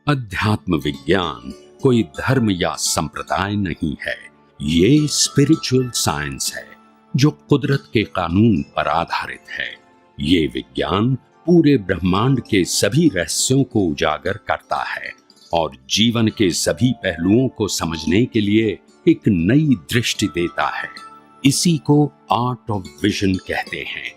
अध्यात्म विज्ञान कोई धर्म या संप्रदाय नहीं है, ये स्पिरिचुअल साइंस है जो कुदरत के कानून पर आधारित है। ये विज्ञान पूरे ब्रह्मांड के सभी रहस्यों को उजागर करता है और जीवन के सभी पहलुओं को समझने के लिए एक नई दृष्टि देता है। इसी को आर्ट ऑफ विजन कहते हैं,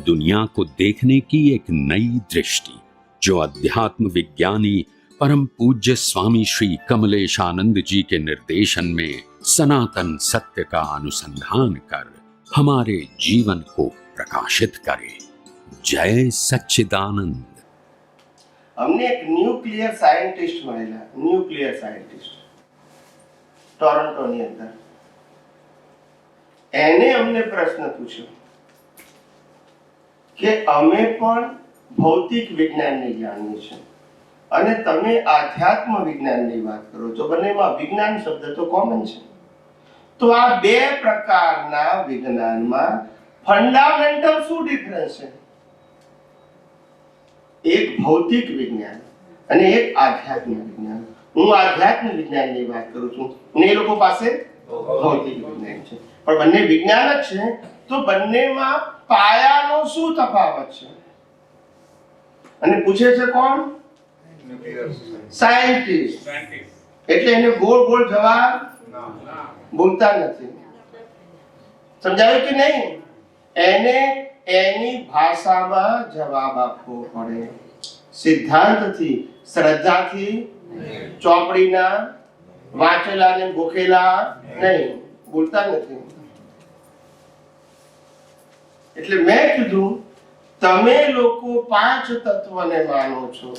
दुनिया को देखने की एक नई दृष्टि, जो अध्यात्म विज्ञानी परम पूज्य स्वामी श्री कमलेशानंद जी के निर्देशन में सनातन सत्य का अनुसंधान कर हमारे जीवन को प्रकाशित करे। जय सच्चिदानंद। हमने एक न्यूक्लियर साइंटिस्ट મળેલા, ન્યુક્લિયર સાયન્ટિસ્ટ ટોરન્ટોની અંદર, એને અમને પ્રશ્ન પૂછ્યો કે અમે પણ ભૌતિક વિજ્ઞાનને જાણીએ છીએ અને તમે આધ્યાત્મ વિજ્ઞાનની વાત કરો છો, બંનેમાં વિજ્ઞાન શબ્દ તો કોમન છે, તો આ બે પ્રકારના વિજ્ઞાનમાં ફંડામેન્ટલ શું ડિફરન્સ છે? એક ભૌતિક વિજ્ઞાન અને એક આધ્યાત્મ વિજ્ઞાન. હું આધ્યાત્મ વિજ્ઞાનની વાત કરું છું અને એ લોકો પાસે ભૌતિક વિજ્ઞાન છે, પણ બંને વિજ્ઞાન જ છે, તો બંનેમાં પાયાનો શું તફાવત છે? અને પૂછે છે કોણ? સાયન્ટિસ્ટ. એટલે એને ગોળ ગોળ જવાબ બોલતા નથી. સમજાયું કે નહીં? એને એની ભાષામાં જવાબ આપવો પડે, સિદ્ધાંતથી, શ્રદ્ધાથી, ચોપડીના વાંચેલા ને ગોખેલા નહીં, બોલતા નથી. એટલે મેં કીધું તમે લોકો પાંચ તત્વને માનો છો,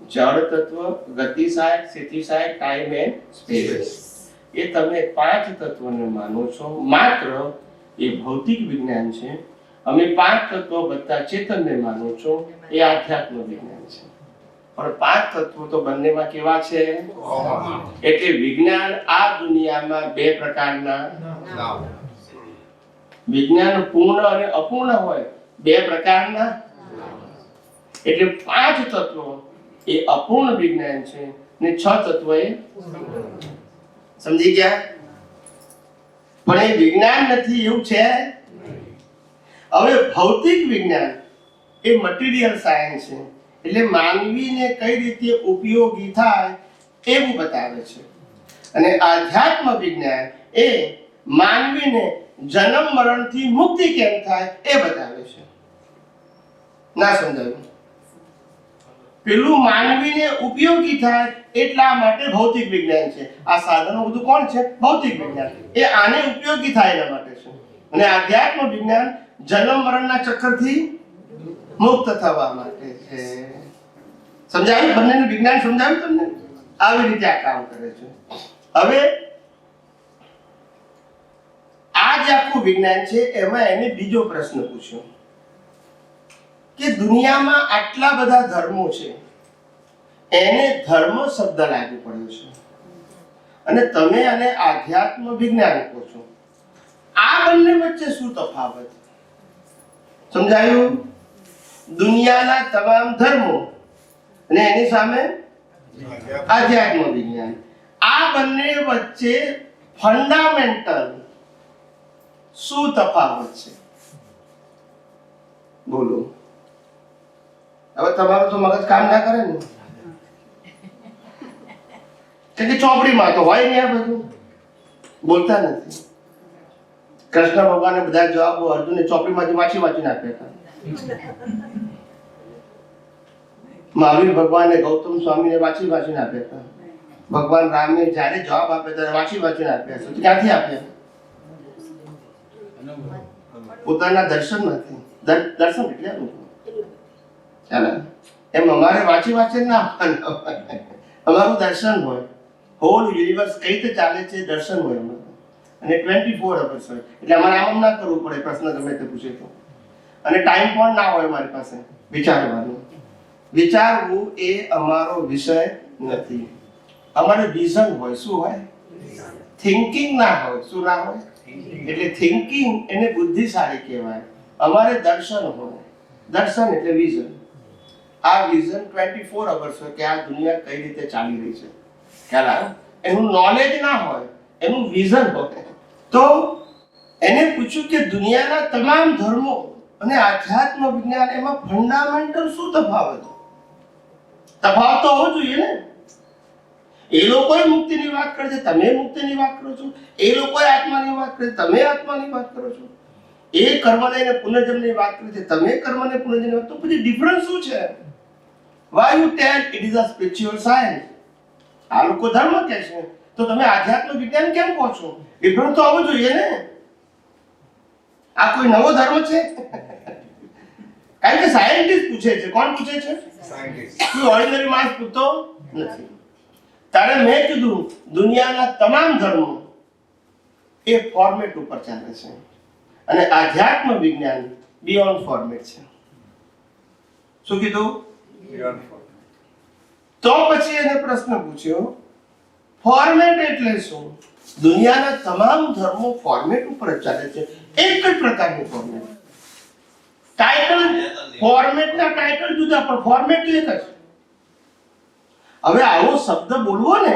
જળ તત્વ, ગતિ સહાયક, સ્થિતિ સહાયક, ટાઈમ એન્ડ સ્પેસ. એ તમે પાંચ તત્વને માનો છો, માત્ર એ ભૌતિક વિજ્ઞાન છે. અમે પાંચ તત્વો બધા ચેતનને માનો છો, એ આધ્યાત્મ વિજ્ઞાન છે. પણ પાંચ તત્વો તો બંનેમાં કેવા છે? એટલે વિજ્ઞાન આ દુનિયામાં બે પ્રકારના, વિજ્ઞાન પૂર્ણ અને અપૂર્ણ હોય, બે પ્રકારના. એટલે પાંચ તત્વો એ અપૂર્ણ વિજ્ઞાન છે ને છ તત્વ એ સમજી ગયા? પણ એ વિજ્ઞાન નથી એવું છે. હવે ભૌતિક વિજ્ઞાન એ મટીરિયલ સાયન્સ છે, એટલે માનવીને કઈ રીતે ઉપયોગી થાય એવું બતાવે છે. અને આધ્યાત્મ વિજ્ઞાન એ માનવીને જન્મ મરણથી મુક્તિ કેમ થાય એ બતાવે છે. ના સમજાયું? પેલું માનવીને ઉપયોગી થાય એટલા માટે ભૌતિક વિજ્ઞાન છે. આ સાધનો બધું કોણ છે? ભૌતિક વિજ્ઞાન. એ આને ઉપયોગી થાય એના માટે છે. અને આધ્યાત્મ વિજ્ઞાન જન્મ મરણના ચક્રથી મુક્ત થવા માટે છે. સમજાયું? બંનેનું વિજ્ઞાન સમજાયું તમને? આવી રીતે આ કામ કરે છે. હવે આ જે આખું વિજ્ઞાન છે એમાં એને બીજો પ્રશ્ન પૂછ્યો કે દુનિયામાં આટલા બધા ધર્મો છે, એને ધર્મ શબ્દ લાગુ પડ્યો છે અને તમે આને આધ્યાત્મ વિજ્ઞાન કહો છો. આ બંને વચ્ચે શું તફાવત? સમજાયું? દુનિયાના તમામ ધર્મો અને એની સામે આધ્યાત્મ વિજ્ઞાન, આ બંને વચ્ચે ફંડામેન્ટલ શું તફાવત છે? બોલો. હવે તમારું તો મગજ કામ ના કરે ને, કે ચોપડીમાં તો હોય ને આ બધું, બોલતા નથી. કૃષ્ણ ભગવાને બધા જવાબો અર્જુનને ચોપડીમાંથી વાંચીને આપ્યા હતા. મહાવીર ભગવાને ગૌતમ સ્વામીને વાંચીને આપ્યા હતા. ભગવાન રામે જ્યારે જવાબ આપ્યા ત્યારે વાંચીને આપ્યા છે. ક્યાંથી આપ્યા? પોતાના દર્શનમાંથી. દર્શન એટલે ચાલે એમ અમારે વાંચી ના અમારું દર્શન હોય. હોલ યુનિવર્સ કઈ રીતે ચાલે છે દર્શન હોય અમારું, અને 24 અવર્સ હોય. એટલે અમારે આમ ના કરવું પડે, પ્રશ્ન ગમે તે પૂછે તો. અને ટાઈમ પણ ના હોય મારી પાસે વિચારવાનું. વિચારવું એ અમારો વિષય નથી. અમારે વિઝન હોય. શું હોય? થિંકિંગ ના હોય. શું ના હોય? એટલે થિંકિંગ એને બુદ્ધિશાળી કહેવાય. અમારે દર્શન હોય. દર્શન એટલે વિઝન. આ વિઝન 24 અવર્સ હોય કે આ દુનિયા કઈ રીતે ચાલી રહી છે, ખ્યાલ આવ્યો? એનું નોલેજ ના હોય, એનું વિઝન હોય. તો એને પૂછ્યું કે દુનિયાના તમામ ધર્મો અને આધ્યાત્મ વિજ્ઞાન એમાં ફંડામેન્ટલ શું તફાવત? તફાવત તો હોવો જોઈએ ને. એ લોકોએ મુક્તિની વાત કરે છે, તમે મુક્તિની વાત કરો છો. એ લોકોએ આત્માની વાત કરે છે, તમે આત્માની વાત કરો છો. એ કર્મને અને પુનર્જન્મની વાત કરે છે, તમે કર્મને પુનર્જન્મની વાત. તો પછી ડિફરન્સ શું છે? Why you tell it is a spiritual science? આ લોકો ધર્મ કહે છે, તો તમે આધ્યાત્મ વિજ્ઞાન કેમ કહો છો? ડિફરન્સ તો આવવો જોઈએ ને. આ કોઈ નવો ધર્મ છે? કારણ કે સાયન્ટિસ્ટ પૂછે છે. કોણ પૂછે છે? સાયન્ટિસ્ટ. કોઈ ઓર્ડિનરી માણસ પૂછતો નથી. ત્યારે મેં કીધું દુનિયાના તમામ ધર્મો એ ફોર્મેટ ઉપર ચાલે છે અને આધ્યાત્મ વિજ્ઞાન બિયોન્ડ ફોર્મેટ છે. શું કીધું? Beyond format. તો પછી એને પ્રશ્ન પૂછ્યો, ફોર્મેટ એટલે શું? દુનિયાના તમામ ધર્મો ફોર્મેટ ઉપર જ ચાલે છે. એક જ પ્રકારનું ફોર્મેટ. ટાઇટલ ફોર્મેટના ટાઇટલ જુદા પણ ફોર્મેટ એક જ. હવે આવો શબ્દ બોલવો ને,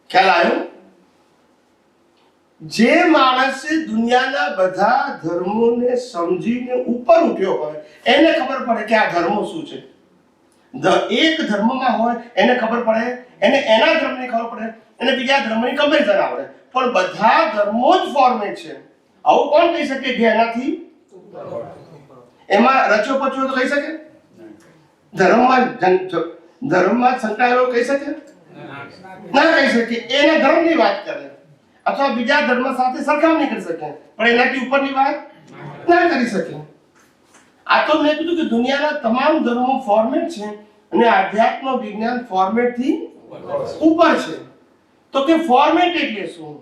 ખ્યાલ આવ્યો? જે માણસે દુનિયાના બધા ધર્મોને સમજીને ઉપર ઉઠ્યો હોય એને ખબર પડે કે આ ધર્મો શું છે. એક ધર્મમાં હોય એને ખબર પડે, એને એના ધર્મની ખબર પડે, એને બીજા ધર્મની કમ્પેરિઝન આવડે. પણ બધા ધર્મો જ ફોર્મેટ છે. આવું કોણ કહી શકે કે એનાથી એમાં રચો પચો તો કહી શકે? ધર્મમાં સંકળાયેલો કહી શકે? ના કહી શકે. એના ધર્મની વાત કરે અથવા બીજા ધર્મ સાથે સરખામણી કરી શકે, પણ એનાથી ઉપરની વાત ના કરી શકે. આ તો મેં કીધું કે દુનિયાના તમામ ધર્મો ફોર્મેટ છે અને આધ્યાત્મ વિજ્ઞાન ફોર્મેટ થી ઉપર છે. તો કે ફોર્મેટ એટલે શું?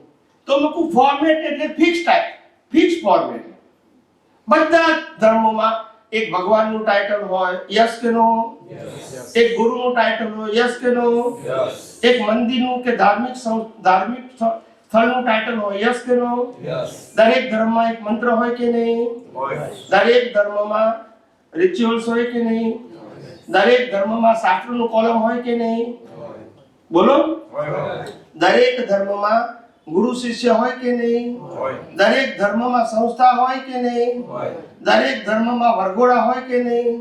તો મેં કહ્યું ફોર્મેટ એટલે ફિક્સ ટાઈપ, ફિક્સ ફોર્મેટ. બધા ધર્મોમાં એક ભગવાનનું ટાઇટલ હોય, યસ કે નો? એક ગુરુનું ટાઇટલ હોય, યસ કે નો? એક મંદિરનું કે ધાર્મિક સ્થળનું ટાઇટલ હોય, યસ કે નો? દરેક ધર્મમાં એક મંત્ર હોય કે નહીં? દરેક ધર્મમાં રિચ્યુઅલ્સ હોય કે નહીં? દરેક ધર્મમાં શાસ્ત્રનું કોલમ હોય કે નહીં? બોલો. દરેક ધર્મમાં ગુરુ શિષ્ય હોય કે નહીં? દરેક ધર્મમાં સંસ્થા હોય કે નહીં? દરેક ધર્મમાં વરઘોડા હોય કે નહીં?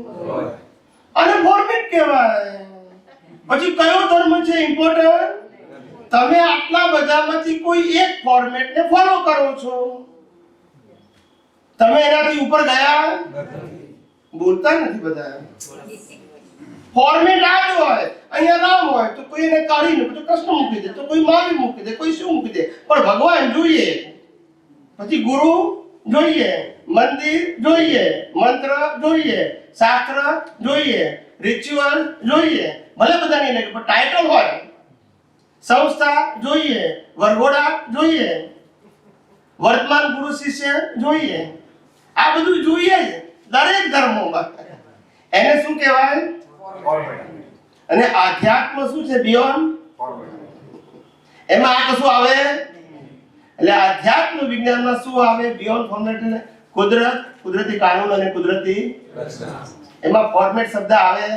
અને ફોર્મેટ કહેવાય. પછી કયો ધર્મ છે ઇમ્પોર્ટન્ટ? તમે આટલા બધામાંથી કોઈ એક ફોર્મેટને ફોલો કરો છો. તમે એનાથી ઉપર ગયા બોલતા નથી. બધા ફોર્મેટ આ જ હોય. અહીંયા રામ હોય તો કોઈ એને કાઢીને તો કૃષ્ણ મૂકી દે, તો કોઈ મહાવીર મૂકી દે, કોઈ શું મૂકી દે. પણ ભગવાન જોઈએ, પછી ગુરુ જોઈએ, મંદિર જોઈએ, મંત્ર જોઈએ, શાસ્ત્ર જોઈએ, રિચ્યુઅલ જોઈએ. ભલે બધાની નહીં પણ ટાઇટલ હોય. સંસ્થા જોઈએ, વરઘોડા જોઈએ, વર્તમાન ગુરુ શિષ્ય જોઈએ. આ બધું જોઈએ જ દરેક ધર્મોમાં. એને શું કહેવાય? અને આધ્યાત્મ શું છે? બિયોન્ડ. એમાં આ કશું આવે? એટલે આધ્યાત્મ વિજ્ઞાનમાં શું આવે? Beyond format. એટલે કુદરત, કુદરતી કાનૂન અને કુદરતી રચના. એમાં ફોર્મેટ શબ્દ આવે?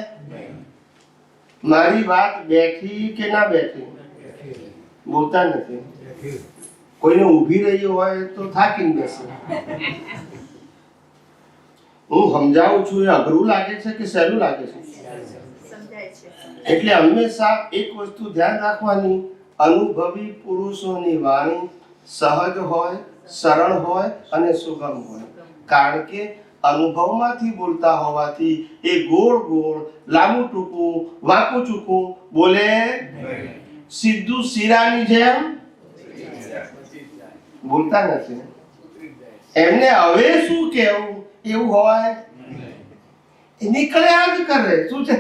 મારી વાત બેઠી કે ના બેઠી? બોલતા નથી. કોઈને ઊભી રહી હોય તો થાકીને બેસે. હું સમજાવું છું એ અઘરું લાગે છે કે સહેલું લાગે છે? એટલે હંમેશા એક વસ્તુ ધ્યાન રાખવાની, અનુભવી પુરુષોની વાણી સહજ હોય, સરળ હોય અને સુગમ હોય. કારણ કે અનુભવમાંથી બોલતા હોવાથી એ ગોળ ગોળ, લાંબુ ટૂંકું, વાંકું ચૂકું બોલે. સીધું શીરાની જેમ બોલતા નથી. એમને હવે શું કહેવું એવું હોય નીકળ્યા જ કરે. શું છે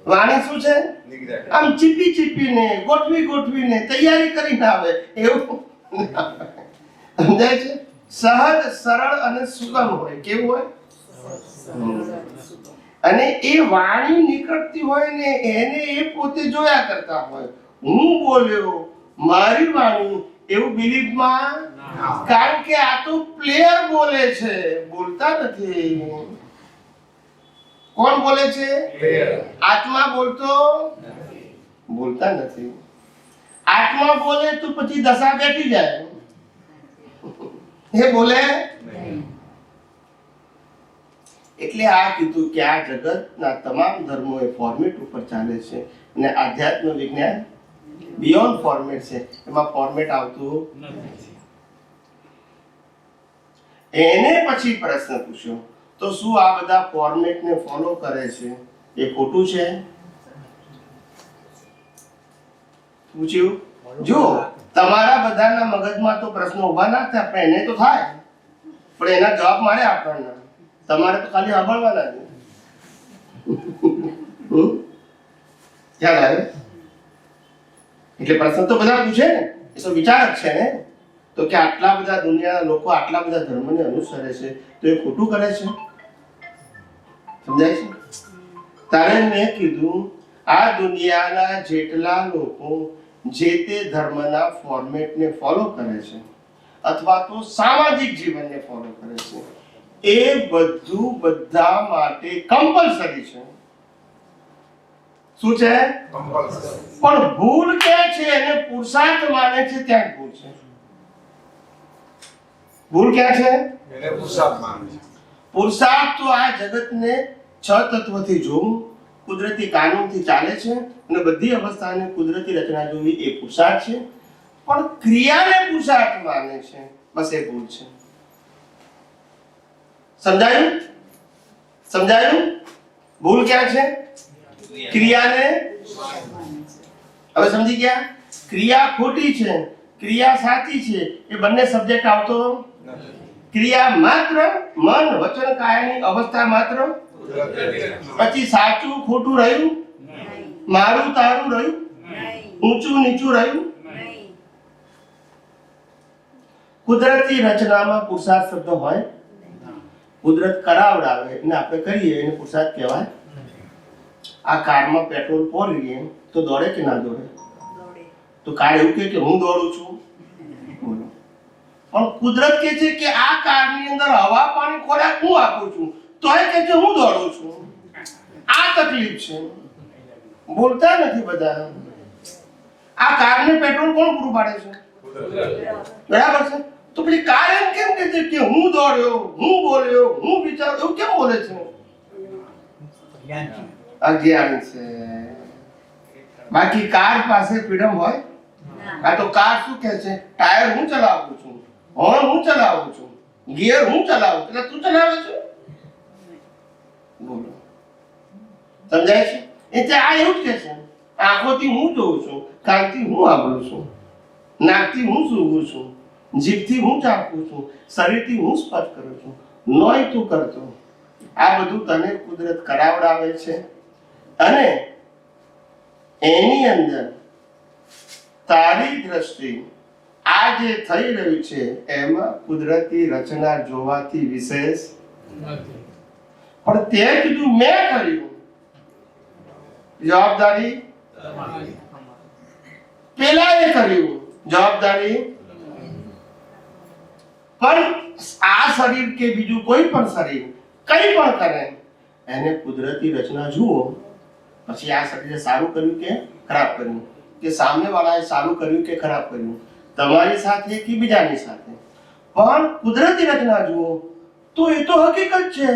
વાણી? શું છે? આમ ચીપી ચીપીને, ગોઠવીને તૈયારી કરીને આવે એવું. સમજાય છે? સહજ, સરળ અને સુગમ હોય. કેવું હોય? અને એ વાણી નીકળતી હોય ને એને એ પોતે જોયા કરતા હોય. હું બોલ્યો, મારી વાણી, એવું બિલીફમાં. કારણ કે આ તો પ્લેયર બોલે છે, બોલતા નથી. કોણ બોલે છે? આત્મા બોલતા નથી. આત્મા બોલે તો પછી દશા બેઠી જાય, એ બોલે. એટલે આ કીધું કે આ જગતના તમામ ધર્મો એ ફોર્મેટ ઉપર ચાલે છે અને આધ્યાત્મ વિજ્ઞાન બિયોન્ડ ફોર્મેટ છે, એમાં ફોર્મેટ આવતું નથી. એને પછી પ્રશ્ન પૂછ્યો, તો શું આ બધા ફોર્મેટને ફોલો કરે છે એ ખોટું છે? પૂછ્યું. જો તમારા બધાના મગજમાં તો પ્રશ્નો ઉભા ના થાય, પણ એને તો થાય, પણ એના જવાબ મારે આપવાના, તમારે તો ખાલી સાંભળવાના છે. ખ્યાલ આવે? એટલે પ્રશ્ન તો બધા પૂછે ને, એ તો વિચારક છે ને, તો કે આટલા બધા દુનિયાના લોકો આટલા બધા ધર્મને અનુસરે છે તો એ ખોટું કરે છે? સમજાય છે? તારે મેં કીધું આ દુનિયાના જેટલા લોકો જે તે ધર્મના ફોર્મેટને ફોલો કરે છે અથવા તો સામાજિક જીવનને ફોલો કરે છે, એ બધું બધા માટે કમ્પલસરી છે. શું છે? પણ ભૂલ ક્યાં છે? એને પુરુષાર્થ માને છે ત્યાં ભૂલ છે. ભૂલ ક્યાં છે? એને પુરુષાર્થ માને છે. પુરુષાર્થ તો આ જગતને 6 તત્વથી જોવું, કુદરતી કાનૂનથી ચાલે છે અને બધી અવસ્થાને કુદરતી રચના જોવી એ પુરુષાર્થ છે. પણ ક્રિયાને પુરુષાર્થ માને છે, બસ એ ભૂલ છે. સમજાયું? સમજાયું? ભૂલ ક્યાં છે? ક્રિયાને. હવે સમજી ગયા? ક્રિયા ખોટી છે, ક્રિયા સાચી છે, એ બંને સબ્જેક્ટ આવતો નથી. ક્રિયા માત્ર મન વચન કાયાની અવસ્થા માત્ર. પછી સાચું ખોટું રહ્યું? મારું તારું રહ્યું? ઊંચું નીચું રહ્યું? કુદરતી રચનામાં પુરુષાર્થ શબ્દ હોય? કુદરત કરાવડાવે અને આપણે કરીએ એને પુરુષાર્થ કહેવાય? આ કારમાં પેટ્રોલ પોરીએ તો દોડે કે ના દોડે? તો કાર એવું કે હું દોડું છું? બોલો. પણ કુદરત કહે છે કે આ કારની અંદર હવા પાણી ખોરાક હું આપું છું, તો એ કહે છે હું દોડું છું. આ તકલીફ છે. બોલતા નથી બધા. આ કારને પેટ્રોલ કોણ પૂરું પાડે છે? બરાબર છે. તો પછી કાર એમ કેમ કહે છે કે હું દોડ્યો, હું બોલ્યો, હું વિચાર્યો, એવું કેમ બોલે છે? અજ્ઞાન છે. બાકી કાર પાસે ફ્રીડમ હોય? આ તો કાર શું કહે છે? ટાયર હું ચલાવું છું, હોર્ન હું ચલાવું છું, ગિયર હું ચલાવું છું, એટલે તું ચલાવે છે? બોલો. સમજાય છે? એટલે આ એવું જ કહે છે, આંખોથી હું જોઉં છું, કાનથી હું સાંભળું છું, નાકથી હું સૂંઘું છું, જીભથી હું ચાખું છું, શરીરથી હું સ્પર્શ કરું છું, નોય તું કરતો. આ બધું તને કુદરત કરાવડાવે છે અને એની અંદર તારી દ્રષ્ટિ આ જે થઈ રહ્યું છે એમાં કુદરતી રચના જોવાથી વિશેષ નથી. પણ તે કીધું મેં કર્યું, જવાબદારી પેલાએ કર્યું, જવાબદારી. પણ આ શરીર કે બીજું કોઈ પણ શરીર કંઈ પણ કરે એને કુદરતી રચના જુઓ, પછી આ શરીરે સારું કર્યું કે ખરાબ કર્યું, કે સામે વાળાએ સારું કર્યું કે ખરાબ કર્યું, તમારી સાથે કે બીજાની સાથે, પણ કુદરતી રચના જુઓ તો એ તો હકીકત છે.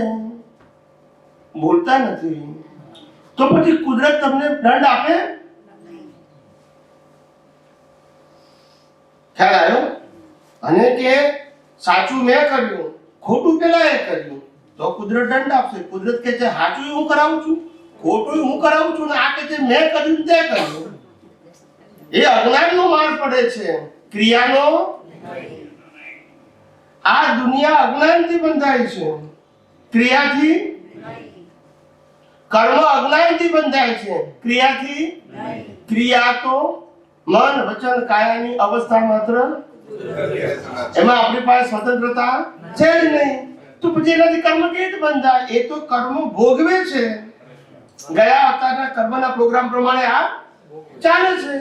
બોલતા નથી. તો પછી કુદરત તમને દંડ આપે? ખ્યાલ આવ્યો? અને કે સાચું મેં કર્યું, ખોટું પેલાએ કર્યું, તો કુદરત દંડ આપશે. કુદરત કે છે સાચું હું કરાવું છું, ખોટું હું કરાવું છું, ને આ કે છે મેં કર્યું તે કર્યું. એ અજ્ઞાનનો માર પડે છે, ક્રિયાનો. આ દુનિયા અજ્ઞાનથી બંધાય છે, ક્રિયાથી. કર્મ અજ્ઞાનથી બંધાય છે, ક્રિયાથી. ક્રિયા તો મન વચન કાયાની અવસ્થા માત્ર. એમાં આપણી પાસે સ્વતંત્રતા છે જ નહીં. તો પછી એનાથી કર્મ કેવી રીતે બંધાય? એ તો કર્મ ભોગવે છે. ગયા અવતારના કર્મના પ્રોગ્રામ પ્રમાણે આ ચાલે છે.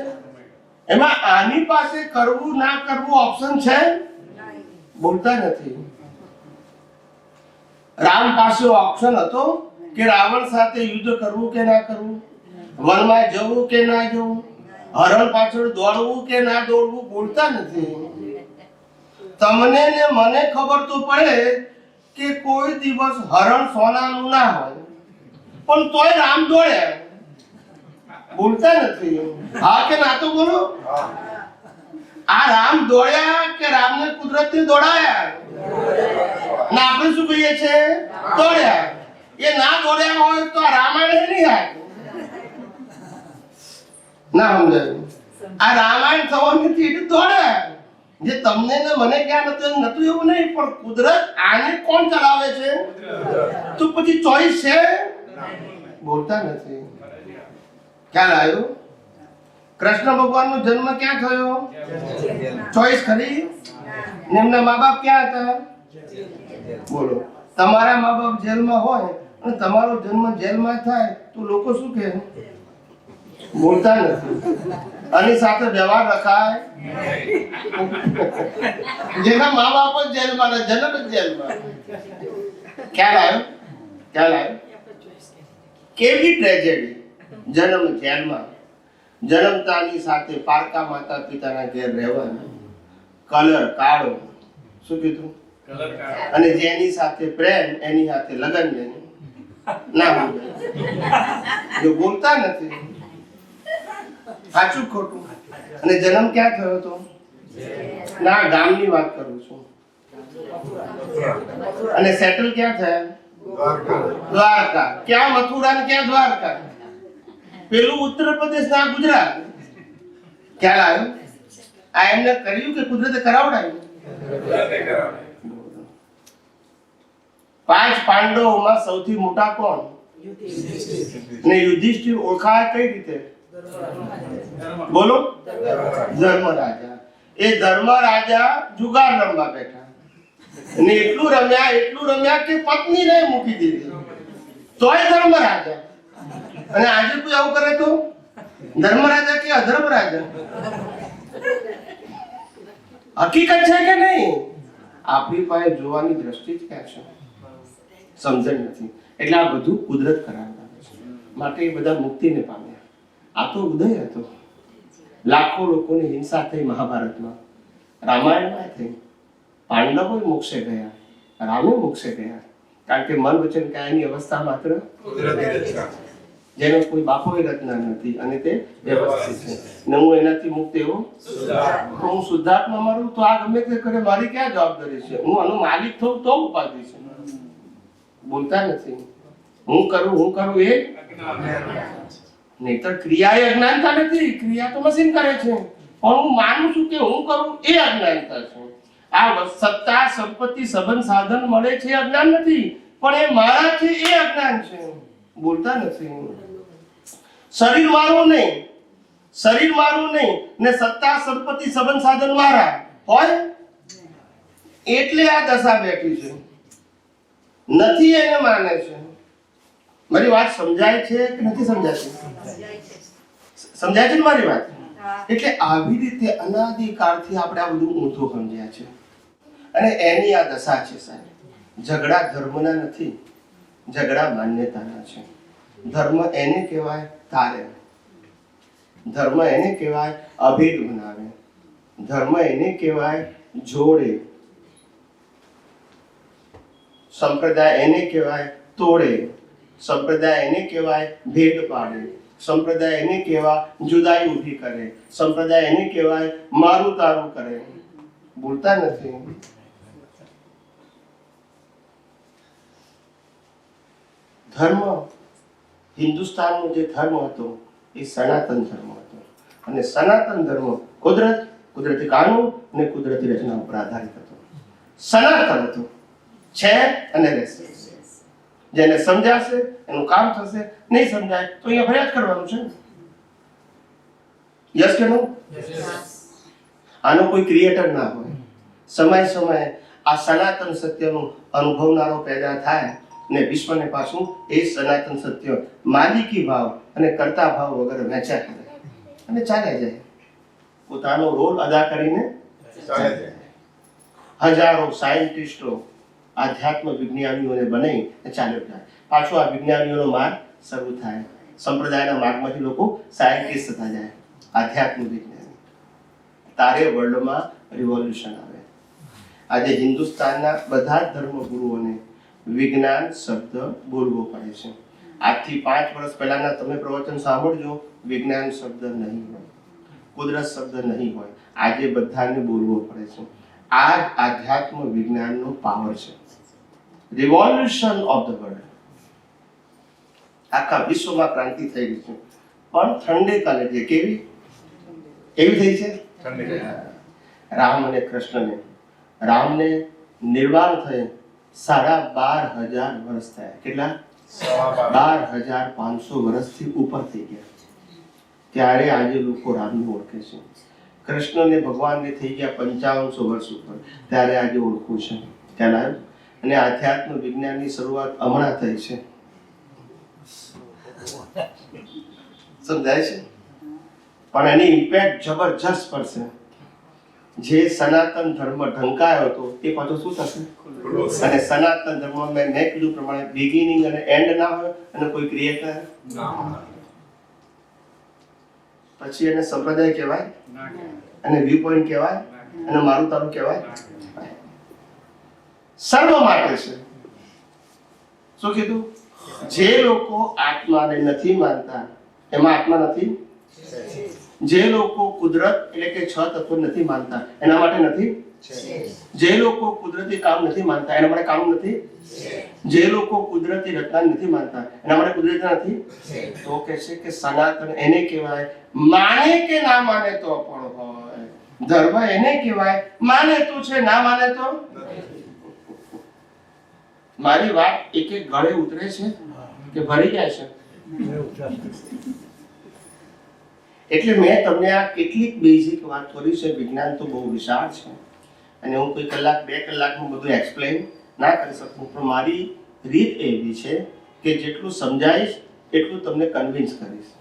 એમાં આની પાસે કરવું ના કરવું ઓપ્શન છે? બોલતા નથી. રામ પાસે ઓપ્શન હતો કે રાવણ સાથે યુદ્ધ કરવું કે ના કરવું, વનમાં જવું કે ના જવું, હરણ પાછળ દોડવું કે ના દોડવું, બોલતા નથી. તમને ને મને ખબર તો પડે કે કોઈ દિવસ હરણ સોનાનું ના હોય, પણ તોય રામ દોડ્યા, બોલતા નથી. હા કે ના તો બોલો. આ રામ દોડ્યા કે રામને કુદરતે દોડાયા? ના, આપણે શું કહીએ છે? દોડ્યા. એ ના દોડ્યા હોય તો આ રામાયણ નહીં થાય. ના સમજાયું? આ રામાયણ થવાનું નથી એટલે દોડ્યા. જે તમને ને મને ક્યાં નતું એવું નહીં, પણ કુદરત આને કોણ ચલાવે છે? તો પછી ચોઈસ છે? બોલતા નથી. ખ્યાલ આવ્યો? કૃષ્ણ ભગવાનનો જન્મ ક્યાં થયો? ચોઈસ ખરી? એમના મા બાપ ક્યાં હતા? બોલો. તમારા મા બાપ જેલમાં હોય અને તમારો જન્મ જેલમાં થાય તો લોકો શું કહે? બોલતા નથી. આની સાથે વ્યવહાર રખાય? જેના મા બાપ જ જેલમાં, જન્મ જ જેલમાં. ખ્યાલ આવ્યો? ખ્યાલ આવ્યો? કેવી ટ્રેજેડી! જન્મ જેલમાં, જન્મતાની સાથે પારકા માતા પિતાના ઘેર રહેવાનું, કલર કાળો, શું કીધું? અને જેની સાથે પ્રેમ એની સાથે લગ્ન નહીં. ના, જો બોલતા નથી. સાચું ખોટું? અને જન્મ ક્યાં થયો હતો? ના, ગામની વાત કરું છું. અને સેટલ ક્યાં થયા? દ્વારકા. ક્યાં મથુરા ને ક્યાં દ્વારકા? પેલું ઉત્તર પ્રદેશ ના ગુજરાત. ખ્યાલ આવ્યો? આ એમને કર્યું કે કુદરતે કરાવડાવ્યું? 5 પાંડવોમાં સૌથી મોટા કોણ? ને યુધિષ્ઠિર ઓળખાય કઈ રીતે? બોલો. ધર્મરાજા. એ ધર્મરાજા જુગાર રમવા બેઠા ને એટલું રમ્યા કે પત્નીને મૂકી દીધી, તોય ધર્મરાજા. અને આજે કોઈ આવું કરે તો ધર્મરાજા કે અધર્મરાજા? હકીકત છે કે નહીં? આપણી પાસે જોવાની દ્રષ્ટિ જ ક્યાં છે? સમજણ નથી. એટલે આ બધું કુદરત કરાવતા છે. માટે એ બધા મુક્તિને પામ્યા. આ તો ઉદય હતો. લાખો લોકોની હિંસા થઈ મહાભારતમાં, રામાયણમાં થઈ. પાંડવો મોક્ષે ગયા, રામે મોક્ષે ગયા. કારણ કે મન વચન કાયાની અવસ્થા માત્ર જેનો કોઈ બાપો રચના નથી અને તે વ્યવસ્થિત છે. ને હું એનાથી મુક્ત એવો હું શુદ્ધાત્મા મારું તો આ ગમે તે કરે મારી ક્યાં જવાબદારી છે? હું આનો માલિક થઉં તો ઉપાધિ છે. બોલતા નથી. હું કરું એ નહીતર ક્રિયા એ અજ્ઞાનતા નથી. ક્રિયા તો મશીન કરે છે, પણ હું માનું છું કે હું કરું એ અજ્ઞાનતા છે. આ સત્તા સંપત્તિ સંબંધ સાધન મળે છે અજ્ઞાન નથી, પણ એ મારા છે એ અજ્ઞાન છે. બોલતા નથી. શરીર મારું નહીં ને સત્તા સંપત્તિ સંબંધ સાધન મારા હોય એટલે આ દશા બેઠી છે. નથી એને માને છે. મારી વાત સમજાય છે કે નથી સમજાતી? સમજાય છે ને મારી વાત? એટલે આવી રીતે અનાદિકાળથી આપણે આ બધું ઊંધું સમજ્યા છે અને એની આ દશા છે સાહેબ. ઝઘડા ધર્મના નથી, ઝઘડા માન્યતાના છે. ધર્મ એને કહેવાય તારે, ધર્મ એને કહેવાય અભેદ બનાવે, ધર્મ એને કહેવાય જોડે, સંપ્રદાય એને કહેવાય તોડે, સંપ્રદાય એને કહેવાય ભેદ પાડે, સંપ્રદાય એને કહેવાય જુદાઈ ઊભી કરે, સંપ્રદાય એને કહેવાય મારું તારું કરે. બોલતા નથી. ધર્મ, હિન્દુસ્તાનનો જે ધર્મ હતો એ સનાતન ધર્મ હતો અને સનાતન ધર્મ કુદરતી કાનૂન અને કુદરતી રચના ઉપર આધારિત હતો. સનાતન હતો, છે અને રહેશે. જેને સમજાશે એનું કામ થશે, નહીં સમજાય તો અહીંયા ફરિયાદ કરવાનું છે. યસ કે નો? આનો કોઈ ક્રિએટર ના હોય. સમય આ સનાતન સત્યનું અનુભવનારો પેદા થાય ને વિશ્વને પાછું એ સનાતન સત્ય માલિકી ભાવ અને કર્તા ભાવ વગર વહેંચ્યા કરે અને ચાલ્યા જાય. પોતાનો રોલ અદા કરીને ચાલ્યા જાય. હજારો સાયન્ટિસ્ટો આધ્યાત્મ વિજ્ઞાનીઓને બનાવી ચાલ્યો જાય. પાછો આ વિજ્ઞાનીઓનો માર્ગ શરૂ થાય, સંપ્રદાયના માર્ગમાંથી લોકો સાયન્ટિસ્ટ થતા જાય, આધ્યાત્મ વિજ્ઞાની, તારે વર્લ્ડમાં રિવોલ્યુશન આવે. આજે હિન્દુસ્તાનના બધા જ ધર્મગુરુઓને વિજ્ઞાન શબ્દ બોલવો પડે છે. આજથી 5 વર્ષ પહેલાના તમે પ્રવચન સાંભળજો, વિજ્ઞાન શબ્દ નહીં હોય, કુદરત શબ્દ નહીં હોય. આજે બધાને બોલવો પડે છે. આ જ આધ્યાત્મ વિજ્ઞાનનો પાવર છે. રિવોલ્યુશન ઓફ ધ વર્લ્ડ, આખા વિશ્વમાં ક્રાંતિ થઈ ગઈ છે. પણ ઠંડે કાલે જે કેવી થઈ છે, રામ અને કૃષ્ણને, રામને નિર્વાણ થયે 12,500 વર્ષ થયા. કેટલા? 12,500 વર્ષથી ઉપર થઈ ગયા. ત્યારે આજે લોકો રામને ઓળખે છે. કૃષ્ણને ભગવાનને થઈ ગયા 5500 વર્ષ ઉપર, ત્યારે આજે ઓળખું છે. ખ્યાલ આવ્યો? અને આધ્યાત્મ વિજ્ઞાનની શરૂઆત હમણાં થઈ છે. સમજાય છે? પણ એની ઇમ્પેક્ટ જબરજસ્ત પડશે. જે સનાતન ધર્મ ઢંકાયો હતો એ પાછો શું થશે? અને સનાતન ધર્મમાં મેં કીધું પ્રમાણે બિગિનિંગ અને એન્ડ ના હોય અને કોઈ ક્રિએટર પછી એને સંપ્રદાય કહેવાય અને વ્યૂ પોઈન્ટ કહેવાય અને મારું તારું કહેવાય. સર્વ માટે છે. શું કીધું? જે લોકો આત્માને નથી માનતા, એમાં આત્મા નથી. જે લોકો કુદરત એટલે કે 6 તત્વો નથી માનતા, એના માટે નથી. જે લોકો કુદરતી કામ નથી માનતા, એના માટે કામ નથી. જે લોકો કુદરતી રચના નથી માનતા, એના માટે કુદરતી નથી. તો કહે છે કે સનાતન એને કહેવાય, માને કે ના માને તો પણ હોય. ધર્મ એને કહેવાય, માને તો છે, ના માને તો. મારી વાત એક એક ગળે ઉતરે છે કે ભરી જાય છે? એટલે મેં તમને આ કેટલીક બેઝિક વાત કરી છે. વિજ્ઞાન તો બહુ વિશાળ છે અને હું કોઈ કલાક 2 કલાકમાં બધું એક્સપ્લેન ના કરી શકું, પણ મારી રીત એવી છે કે જેટલું સમજાવીશ એટલું તમને કન્વિન્સ કરીશ.